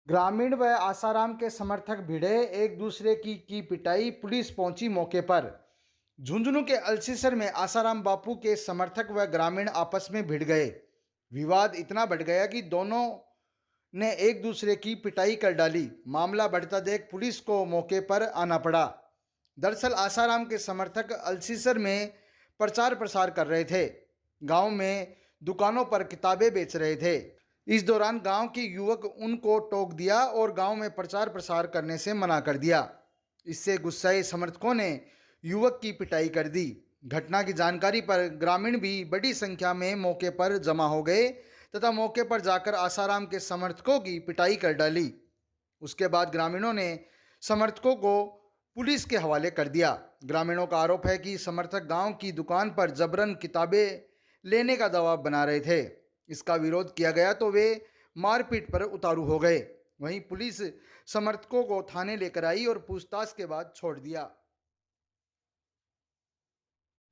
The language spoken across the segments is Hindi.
ग्रामीण व आसाराम के समर्थक भिड़े, एक दूसरे की पिटाई, पुलिस पहुंची मौके पर। झुंझुनू के अल्सीसर में आसाराम बापू के समर्थक व ग्रामीण आपस में भिड़ गए। विवाद इतना बढ़ गया कि दोनों ने एक दूसरे की पिटाई कर डाली। मामला बढ़ता देख पुलिस को मौके पर आना पड़ा। दरअसल आसाराम के समर्थक अल्सीसर में प्रचार प्रसार कर रहे थे। गांव में दुकानों पर किताबें बेच रहे थे। इस दौरान गांव के युवक उनको टोक दिया और गांव में प्रचार प्रसार करने से मना कर दिया। इससे गुस्साए समर्थकों ने युवक की पिटाई कर दी। घटना की जानकारी पर ग्रामीण भी बड़ी संख्या में मौके पर जमा हो गए तथा मौके पर जाकर आसाराम के समर्थकों की पिटाई कर डाली। उसके बाद ग्रामीणों ने समर्थकों को पुलिस के हवाले कर दिया। ग्रामीणों का आरोप है कि समर्थक गांव की दुकान पर जबरन किताबें लेने का दबाव बना रहे थे। इसका विरोध किया गया तो वे मारपीट पर उतारू हो गए। वहीं पुलिस समर्थकों को थाने लेकर आई और पूछताछ के बाद छोड़ दिया।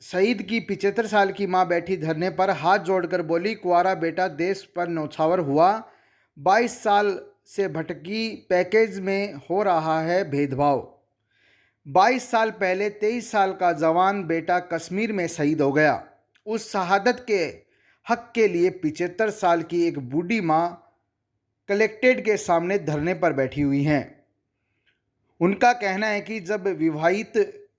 शहीद की 75 साल की मां बैठी धरने पर, हाथ जोड़कर बोली, कुंवारा बेटा देश पर न्यौछावर हुआ। 22 साल से भटकी, पैकेज में हो रहा है भेदभाव। 22 साल पहले 23 साल का जवान बेटा कश्मीर में शहीद हो गया। उस शहादत के हक के लिए 75 साल की एक बूढ़ी मां कलेक्ट्रेट के सामने धरने पर बैठी हुई हैं। उनका कहना है कि जब विवाहित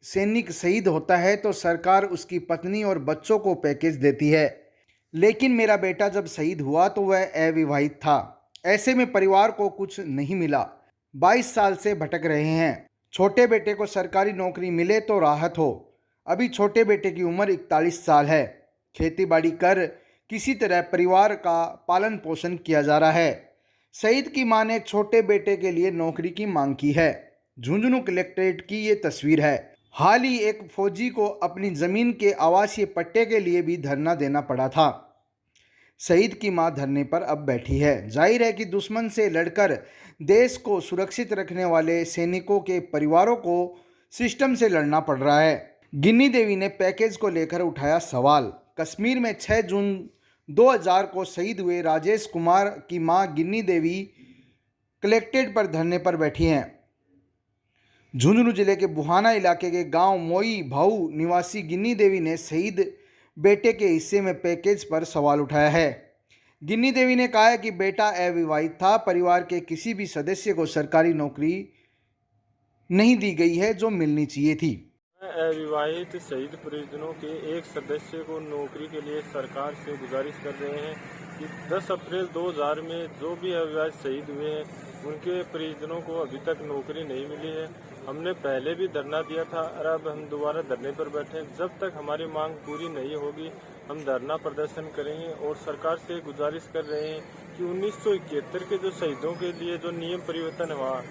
सैनिक शहीद होता है तो सरकार उसकी पत्नी और बच्चों को पैकेज देती है, लेकिन मेरा बेटा जब शहीद हुआ तो वह अविवाहित था। ऐसे में परिवार को कुछ नहीं मिला। 22 साल से भटक रहे हैं। छोटे बेटे को सरकारी नौकरी मिले तो राहत हो। अभी छोटे बेटे की उम्र 41 साल है। खेती बाड़ी कर किसी तरह परिवार का पालन पोषण किया जा रहा है। शहीद की मां ने छोटे बेटे के लिए नौकरी की मांग की है। झुंझुनू कलेक्ट्रेट की ये तस्वीर है। हाल ही एक फौजी को अपनी जमीन के आवासीय पट्टे के लिए भी धरना देना पड़ा था। शहीद की मां धरने पर अब बैठी है। जाहिर है कि दुश्मन से लड़कर देश को सुरक्षित रखने वाले सैनिकों के परिवारों को सिस्टम से लड़ना पड़ रहा है। गिन्नी देवी ने पैकेज को लेकर उठाया सवाल। कश्मीर में 6 जून 2000 को शहीद हुए राजेश कुमार की मां गिन्नी देवी कलेक्ट्रेट पर धरने पर बैठी हैं। झुंझुनू जिले के बुहाना इलाके के गांव मोई भाऊ निवासी गिन्नी देवी ने शहीद बेटे के हिस्से में पैकेज पर सवाल उठाया है। गिन्नी देवी ने कहा है कि बेटा अविवाहित था। परिवार के किसी भी सदस्य को सरकारी नौकरी नहीं दी गई है जो मिलनी चाहिए थी। अविवाहित शहीद परिजनों के एक सदस्य को नौकरी के लिए सरकार से गुजारिश कर रहे हैं कि 10 अप्रैल 2000 में जो भी अविवाहित शहीद हुए हैं उनके परिजनों को अभी तक नौकरी नहीं मिली है। हमने पहले भी धरना दिया था और अब हम दोबारा धरने पर बैठे हैं। जब तक हमारी मांग पूरी नहीं होगी हम धरना प्रदर्शन करेंगे और सरकार से गुजारिश कर रहे हैं कि 1971 के जो शहीदों के लिए जो नियम परिवर्तन हुआ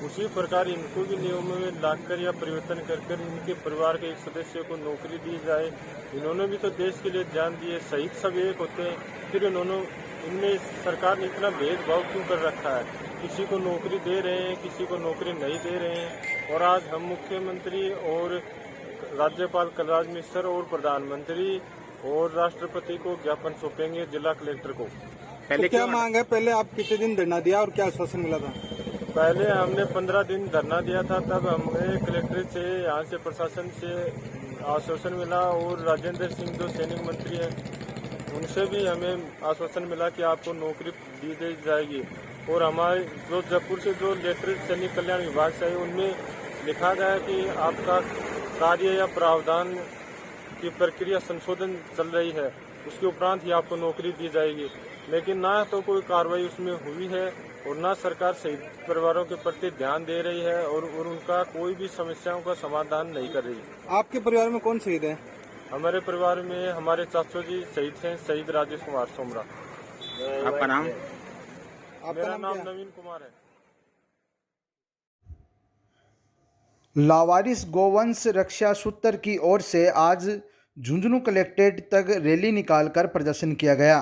उसी प्रकार इनको भी नियमों में लाकर या परिवर्तन कर इनके परिवार के एक सदस्य को नौकरी दी जाए। इन्होंने भी तो देश के लिए जान दिए। शहीद सब एक होते हैं, फिर इनमें सरकार ने इतना भेदभाव क्यों कर रखा है? किसी को नौकरी दे रहे हैं, किसी को नौकरी नहीं दे रहे हैं। और आज हम मुख्यमंत्री और राज्यपाल कलराज मिश्र और प्रधानमंत्री और राष्ट्रपति को ज्ञापन सौंपेंगे, जिला कलेक्टर को। पहले तो क्या मांग है? पहले आप कितने दिन धरना दिया और क्या आश्वासन मिला था? पहले हमने 15 दिन धरना दिया था, तब हमें कलेक्ट्रेट से यहाँ से प्रशासन से आश्वासन मिला और राजेंद्र सिंह जो सैनिक मंत्री हैं उनसे भी हमें आश्वासन मिला कि आपको नौकरी दी जाएगी। और हमारे जो जयपुर से जो लेटर सैनिक कल्याण विभाग से आए उनमें लिखा गया है कि आपका कार्य या प्रावधान की प्रक्रिया संशोधन चल रही है, उसके उपरांत ही आपको नौकरी दी जाएगी। लेकिन ना तो कोई कार्रवाई उसमें हुई है और ना सरकार शहीद परिवारों के प्रति ध्यान दे रही है और उनका कोई भी समस्याओं का समाधान नहीं कर रही। आपके परिवार में कौन शहीद है? हमारे परिवार में हमारे चाचू जी शहीद हैं, शहीद राजेश कुमार सोमरा। आपका नाम? मेरा नाम नवीन कुमार है। लावारिस गोवंश रक्षा सूत्र की ओर से आज झुंझुनू कलेक्ट्रेट तक रैली निकालकर प्रदर्शन किया गया।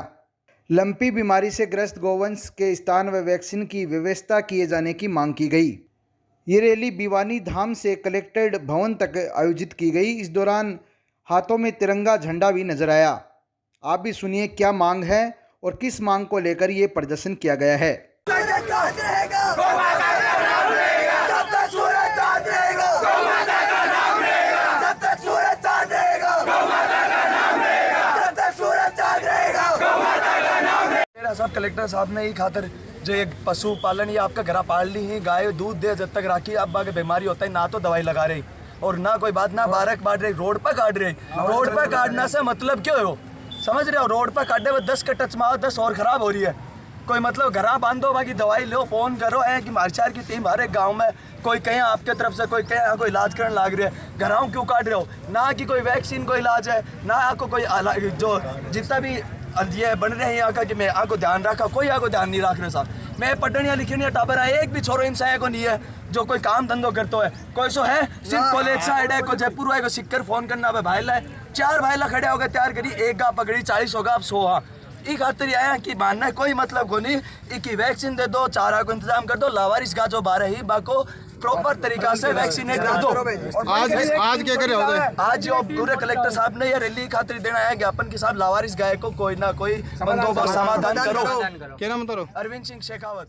लंपी बीमारी से ग्रस्त गोवंश के स्थान व वैक्सीन की व्यवस्था किए जाने की मांग की गई। ये रैली भिवानी धाम से कलेक्ट्रेट भवन तक आयोजित की गई। इस दौरान हाथों में तिरंगा झंडा भी नजर आया। आप भी सुनिए क्या मांग है और किस मांग को लेकर ये प्रदर्शन किया गया है। कलेक्टर साहब ने ही खातर जो एक पशु पालन या आपका घर पाल ली ही गाय दूध दे जब तक राखी अब आगे बीमारी होता है ना तो दवाई लगा रही और ना कोई बात ना बारक बांट रही रोड पर काट रही। रोड पर काटने से मतलब क्यों है वो समझ रहे हो? रोड पर काटे वो 10 का टच मारो 10 और ख़राब हो रही है। कोई मतलब घरा बांधो बाकी दवाई लो फ़ोन करो है कि मारचार की टीम हर एक गाँव में कोई कहीं आपके तरफ से कोई कहीं कोई इलाज करने लाग रहे हैं। घरों क्यों काट रहे हो? ना कि कोई वैक्सीन को इलाज है ना आपको कोई जो जितना भी ये बन रहे हैं यहाँ का कि मैं आपको ध्यान रखा कोई आपको ध्यान नहीं रख रहे साहब। मैं पटनिया लिखे नहीं टाबर है एक भी छोरो इंसान को नहीं है जो कोई काम धंधो करता है। कोई सो है सिर्फ कॉलेज साइड है कोई जयपुर है कोई सिक्कर फोन करना भाई ला 4 भाईला खड़े हो गए तैयार करी एक गा पकड़ी 40 होगा आप 100 हाँ ई खातिर आया कि मानना कोई मतलब को नहीं इकी वैक्सीन दे दो चारा को इंतजाम कर दो लावारिस का जो 12 ही बाको प्रॉपर तरीका से वैक्सीनेट कर दो। आज क्या करे आज जो पूरे कलेक्टर साहब ने ये रैली खातिर देना है ज्ञापन के साथ लावारिस गाय को कोई ना कोई बंदोबस्त समाधान करो। क्या नाम बताओ? अरविंद सिंह शेखावत।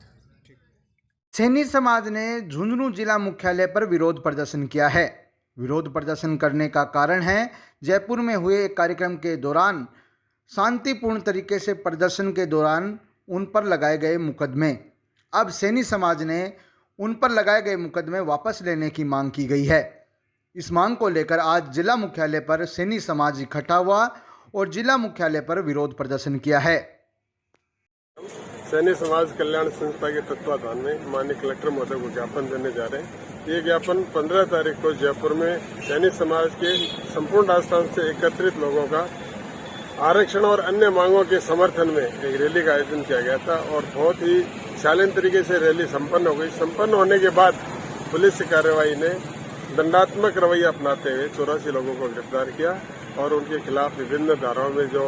सैनी समाज ने झुंझुनू जिला मुख्यालय पर विरोध प्रदर्शन किया है। विरोध प्रदर्शन करने का कारण है जयपुर में हुए एक कार्यक्रम के दौरान शांतिपूर्ण तरीके से प्रदर्शन के दौरान उन पर लगाए गए मुकदमे। अब सैनी समाज ने उन पर लगाए गए मुकदमे वापस लेने की मांग की गई है। इस मांग को लेकर आज जिला मुख्यालय पर सैनी समाज इकट्ठा हुआ और जिला मुख्यालय पर विरोध प्रदर्शन किया है। सैनी समाज कल्याण संस्था के तत्वाधान में माननीय कलेक्टर महोदय को ज्ञापन देने जा रहे हैं। ये ज्ञापन 15 तारीख को जयपुर में सैनी समाज के संपूर्ण राजस्थान से एकत्रित लोगों का आरक्षण और अन्य मांगों के समर्थन में एक रैली का आयोजन किया गया था और बहुत ही शालीन तरीके से रैली संपन्न हो गई। संपन्न होने के बाद पुलिस कार्रवाई ने दंडात्मक रवैया अपनाते हुए 84 लोगों को गिरफ्तार किया और उनके खिलाफ विभिन्न धाराओं में जो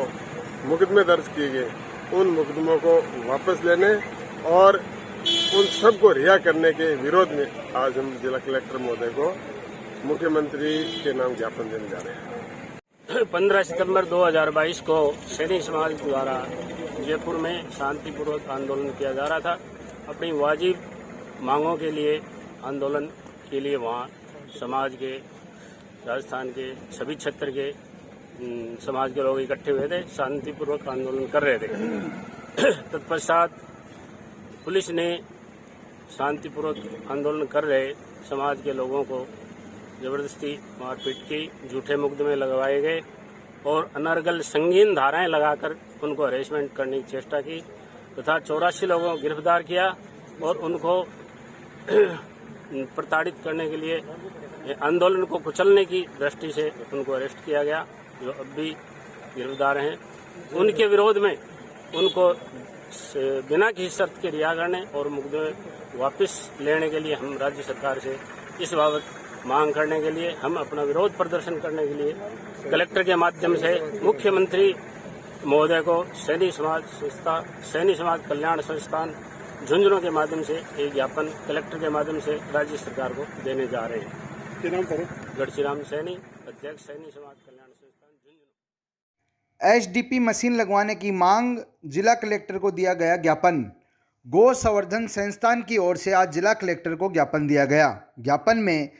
मुकदमे दर्ज किए गए उन मुकदमों को वापस लेने और उन सबको रिहा करने के विरोध में आज हम जिला कलेक्टर महोदय को मुख्यमंत्री के नाम ज्ञापन देने जा रहे हैं। 15 सितंबर 2022 को सैनी समाज द्वारा जयपुर में शांतिपूर्वक आंदोलन किया जा रहा था। अपनी वाजिब मांगों के लिए आंदोलन के लिए वहाँ समाज के राजस्थान के सभी क्षेत्र के समाज के लोग इकट्ठे हुए थे, शांतिपूर्वक आंदोलन कर रहे थे। तत्पश्चात पुलिस ने शांतिपूर्वक आंदोलन कर रहे समाज के लोगों को जबरदस्ती मारपीट की, झूठे मुकदमे लगवाए गए और अनर्गल संगीन धाराएं लगाकर उनको हरेसमेंट करने की चेष्टा की तथा 84 लोगों को गिरफ्तार किया और उनको प्रताड़ित करने के लिए आंदोलन को कुचलने की दृष्टि से उनको अरेस्ट किया गया, जो अब भी गिरफ्तार हैं। उनके विरोध में उनको बिना किसी शर्त के रिहा करने और मुकदमे वापस लेने के लिए हम राज्य सरकार से इस बाबत मांग करने के लिए हम अपना विरोध प्रदर्शन करने के लिए कलेक्टर के माध्यम से मुख्यमंत्री महोदय को सैनी समाज कल्याण संस्थान झुंझुनू के माध्यम से एक ज्ञापन कलेक्टर के माध्यम से राज्य सरकार को देने जा रहे हैं। गढ़सीराम सैनी, अध्यक्ष सैनी समाज कल्याण संस्थान झुंझुनू। एचडीपी मशीन लगवाने की मांग, जिला कलेक्टर को दिया गया ज्ञापन। गौ संवर्धन संस्थान की ओर से आज जिला कलेक्टर को ज्ञापन दिया गया। ज्ञापन में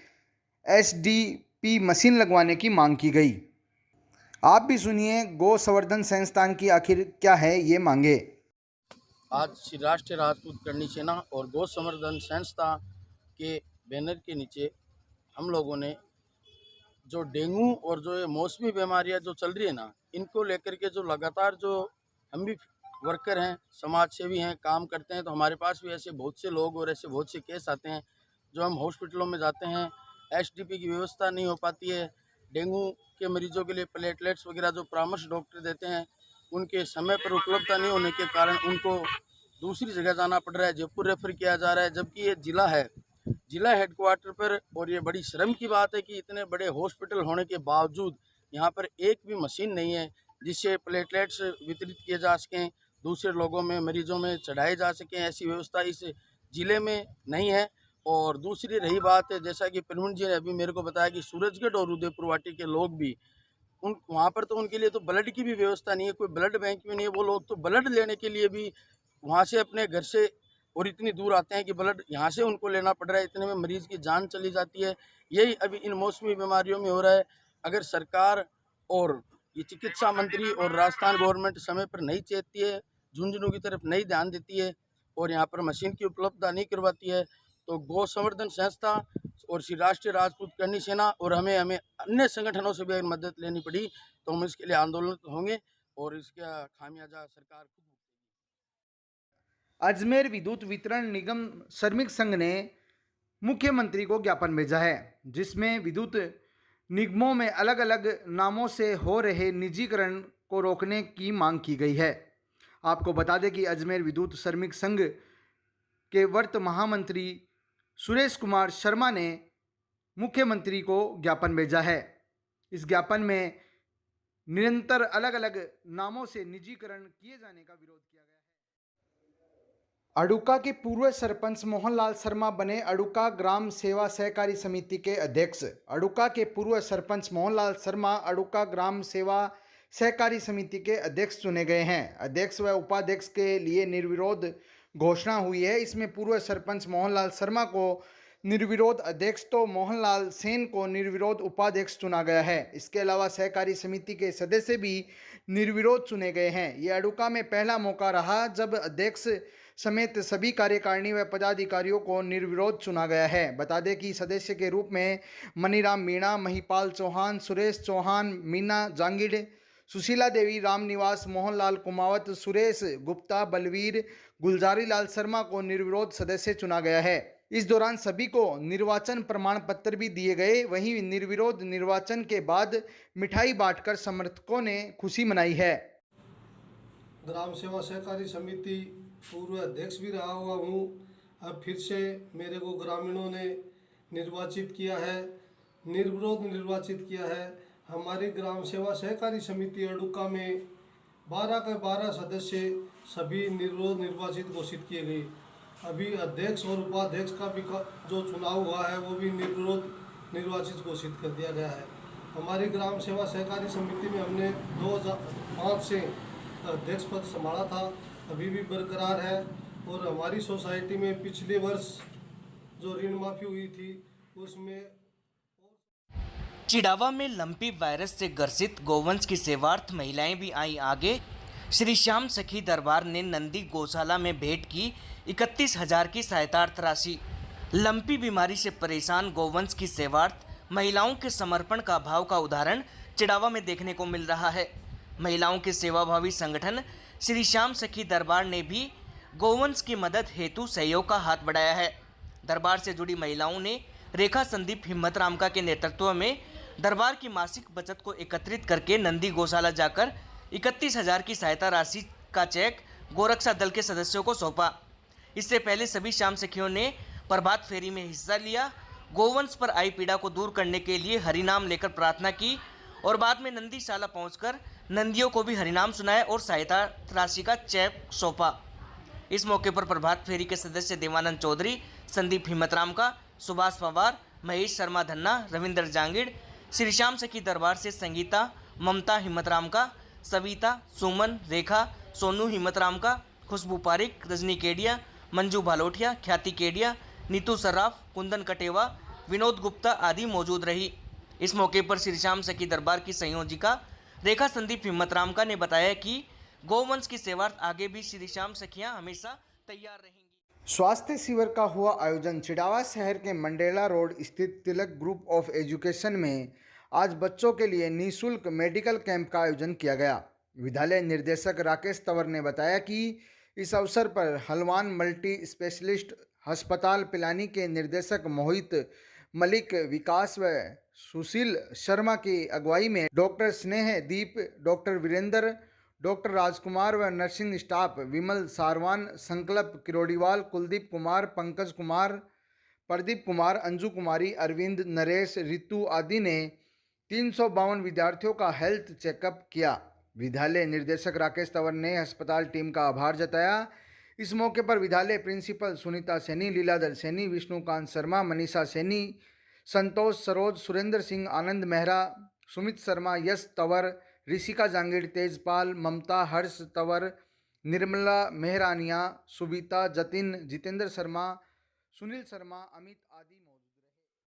एचडीपी मशीन लगवाने की मांग की गई। आप भी सुनिए गौ संवर्धन संस्थान की आखिर क्या है ये मांगे। आज श्री राष्ट्रीय राजपूत करणी सेना और गौ संवर्धन संस्था के बैनर के नीचे हम लोगों ने जो डेंगू और जो ये मौसमी बीमारियां जो चल रही है ना, इनको लेकर के जो लगातार जो हम भी वर्कर हैं, समाज सेवी हैं, काम करते हैं, तो हमारे पास भी ऐसे बहुत से लोग और ऐसे बहुत से केस आते हैं जो हम हॉस्पिटलों में जाते हैं, एचडीपी की व्यवस्था नहीं हो पाती है। डेंगू के मरीजों के लिए प्लेटलेट्स वगैरह जो परामर्श डॉक्टर देते हैं उनके समय पर उपलब्धता नहीं होने के कारण उनको दूसरी जगह जाना पड़ रहा है, जयपुर रेफर किया जा रहा है, जबकि ये जिला है, जिला हेडक्वार्टर पर। और ये बड़ी शर्म की बात है कि इतने बड़े हॉस्पिटल होने के बावजूद यहाँ पर एक भी मशीन नहीं है जिससे प्लेटलेट्स वितरित किए जा सकें, दूसरे लोगों में मरीजों में चढ़ाए जा सकें, ऐसी व्यवस्था इस ज़िले में नहीं है। और दूसरी रही बात है, जैसा कि प्रवीण जी ने अभी मेरे को बताया कि सूरजगढ़ और उदयपुर वाटी के लोग भी वहाँ पर तो उनके लिए तो ब्लड की भी व्यवस्था नहीं है, कोई ब्लड बैंक भी नहीं है। वो लोग तो ब्लड लेने के लिए भी वहाँ से अपने घर से और इतनी दूर आते हैं कि ब्लड यहाँ से उनको लेना पड़ रहा है, इतने में मरीज़ की जान चली जाती है। यही अभी इन मौसमी बीमारियों में हो रहा है। अगर सरकार और ये चिकित्सा मंत्री और राजस्थान गवर्नमेंट समय पर नहीं चेतती है झुंझुनू की तरफ नहीं ध्यान देती है और यहाँ पर मशीन की उपलब्धता नहीं करवाती है, तो गौ संवर्धन संस्था और श्री राष्ट्रीय राजपूत करणी सेना और हमें अन्य संगठनों से भी अगर मदद लेनी पड़ी तो हम इसके लिए आंदोलन होंगे और इसका खामियाजा सरकार खुद भुगतेगी। अजमेर विद्युत वितरण निगम श्रमिक संघ ने मुख्यमंत्री को ज्ञापन भेजा है, जिसमें विद्युत निगमों में अलग अलग नामों से हो रहे निजीकरण को रोकने की मांग की गई है। आपको बता दें कि अजमेर विद्युत श्रमिक संघ के वर्त महामंत्री सुरेश कुमार शर्मा ने मुख्यमंत्री को ज्ञापन भेजा है। इस ज्ञापन में निरंतर अलग अलग नामों से निजीकरण किए जाने का विरोध किया गया है। अडुका के पूर्व सरपंच मोहनलाल शर्मा बने अडुका ग्राम सेवा सहकारी समिति के अध्यक्ष। अडुका के पूर्व सरपंच मोहनलाल शर्मा अडुका ग्राम सेवा सहकारी समिति के अध्यक्ष चुने गए हैं। अध्यक्ष व उपाध्यक्ष के लिए निर्विरोध घोषणा हुई है। इसमें पूर्व सरपंच मोहनलाल शर्मा को निर्विरोध अध्यक्ष तो मोहनलाल सेन को निर्विरोध उपाध्यक्ष चुना गया है। इसके अलावा सहकारी समिति के सदस्य भी निर्विरोध चुने गए हैं। ये अडुका में पहला मौका रहा जब अध्यक्ष समेत सभी कार्यकारिणी व पदाधिकारियों को निर्विरोध चुना गया है। बता दें कि सदस्य के रूप में मनीराम मीणा, महिपाल चौहान, सुरेश चौहान, मीना जांगिड़, सुशीला देवी, रामनिवास, मोहनलाल कुमावत, सुरेश गुप्ता, बलवीर, गुलजारी लाल शर्मा को निर्विरोध सदस्य चुना गया है। इस दौरान सभी को निर्वाचन प्रमाण पत्र भी दिए गए। वहीं निर्विरोध निर्वाचन के बाद मिठाई बांटकर समर्थकों ने खुशी मनाई है। ग्राम सेवा सहकारी समिति पूर्व अध्यक्ष भी रहा हुआ हूँ। अब फिर से मेरे को ग्रामीणों ने निर्वाचित किया है, निर्विरोध निर्वाचित किया है। हमारी ग्राम सेवा सहकारी समिति अडुका में 12 के 12 सदस्य सभी निर्विरोध निर्वाचित घोषित किए गए। अभी अध्यक्ष और उपाध्यक्ष का भी जो चुनाव हुआ है वो भी निर्विरोध निर्वाचित घोषित कर दिया गया है। हमारी ग्राम सेवा सहकारी समिति में हमने 2005 से अध्यक्ष पद संभाला था, अभी भी बरकरार है। और हमारी सोसाइटी में पिछले वर्ष जो ऋण माफी हुई थी उसमें चिड़ावा में लंपी वायरस से ग्रसित गोवंश की सेवार्थ महिलाएं भी आई आगे। श्री श्याम सखी दरबार ने नंदी गौशाला में भेंट की 31,000 की सहायतार्थ राशि। लंपी बीमारी से परेशान गोवंश की सेवार्थ महिलाओं के समर्पण का भाव का उदाहरण चिड़ावा में देखने को मिल रहा है। महिलाओं के सेवाभावी संगठन श्री श्याम सखी दरबार ने भी गोवंश की मदद हेतु सहयोग का हाथ बढ़ाया है। दरबार से जुड़ी महिलाओं ने रेखा संदीप हिम्मतरामका के नेतृत्व में दरबार की मासिक बचत को एकत्रित करके नंदी गौशाला जाकर 31,000 की सहायता राशि का चेक गोरक्षा दल के सदस्यों को सौंपा। इससे पहले सभी श्याम सखियों ने प्रभात फेरी में हिस्सा लिया, गोवंश पर आई पीड़ा को दूर करने के लिए हरिनाम लेकर प्रार्थना की और बाद में नंदीशाला पहुंचकर नंदियों को भी हरिनाम सुनाया और सहायता राशि का चेक सौंपा। इस मौके पर प्रभात फेरी के सदस्य देवानंद चौधरी, संदीप हिम्मतरामका, सुभाष पवार, महेश शर्मा धन्ना, रविंद्र जांगिड़, श्री श्याम सखी दरबार से संगीता, ममता हिम्मतरामका, सविता, सुमन, रेखा, सोनू हिम्मतरामका, खुशबू पारिक, रजनी केडिया, मंजू भालोटिया, ख्याति केडिया, नीतू सर्राफ, कुंदन कटेवा, विनोद गुप्ता आदि मौजूद रही। इस मौके पर श्री श्याम सखी दरबार की संयोजिका रेखा संदीप हिम्मतरामका ने बताया कि गोवंश की सेवार्थ आगे भी श्री श्याम सखियां हमेशा तैयार रहेंगी। स्वास्थ्य शिविर का हुआ आयोजन। चिड़ावा शहर के मंडेला रोड स्थित तिलक ग्रुप ऑफ एजुकेशन में आज बच्चों के लिए निःशुल्क मेडिकल कैंप का आयोजन किया गया। विद्यालय निर्देशक राकेश तंवर ने बताया कि इस अवसर पर हल्द्वानी मल्टी स्पेशलिस्ट अस्पताल पिलानी के निर्देशक मोहित मलिक, विकास व सुशील शर्मा की अगुवाई में डॉक्टर स्नेह दीप, डॉक्टर वीरेंद्र, डॉक्टर राजकुमार व नर्सिंग स्टाफ विमल सारवान, संकल्प किरोड़ीवाल, कुलदीप कुमार, पंकज कुमार, प्रदीप कुमार, अंजू कुमारी, अरविंद, नरेश, रितु आदि ने 352 विद्यार्थियों का हेल्थ चेकअप किया। विद्यालय निर्देशक राकेश तंवर ने अस्पताल टीम का आभार जताया। इस मौके पर विद्यालय प्रिंसिपल सुनीता सैनी, लीलाधर सैनी, विष्णुकांत शर्मा, मनीषा सैनी, संतोष सरोज, सुरेंद्र सिंह, आनंद मेहरा, सुमित शर्मा, यश तंवर, ऋषिका जांगिड़, तेजपाल, ममता, हर्ष तंवर, निर्मला मेहरानिया, सुबीता, जतिन, जितेंद्र शर्मा, सुनील शर्मा, अमित आदि मौजूद रहे।